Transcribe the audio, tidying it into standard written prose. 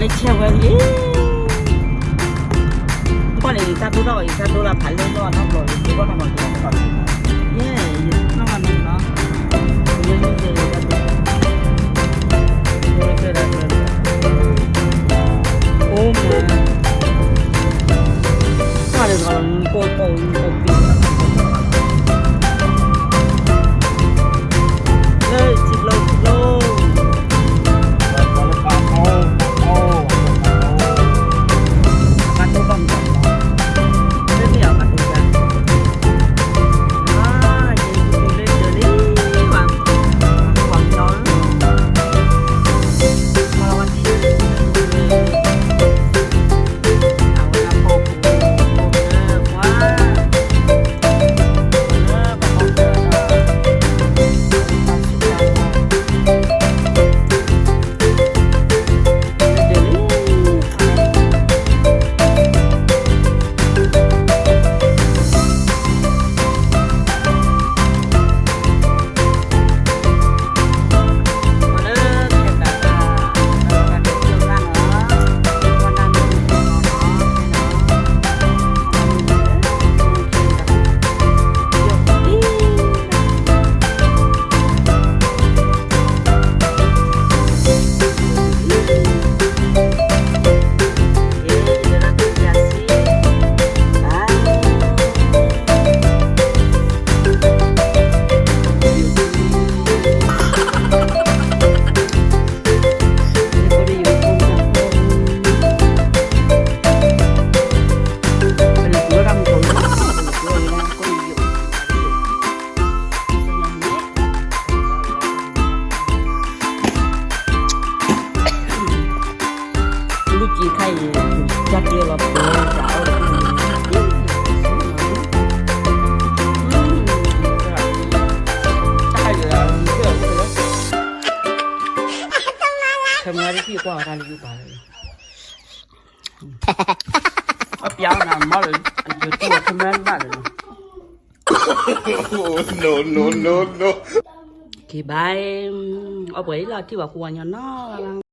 빨리 채워야 예. 이번에 이사도라 발렌도 안 하고 이번 한번 더 예, 하나만 나. 이제 오면 하루가 꼬꼬ทำงานได้ที่กว่าการอยู่ป่าเลยเอาเปียกน้ำมาเลยเดี๋ยวตัวทำงานบ้านเลย no no no no กี่ใบเอาไปละที่ว่าควรอย่างน้อ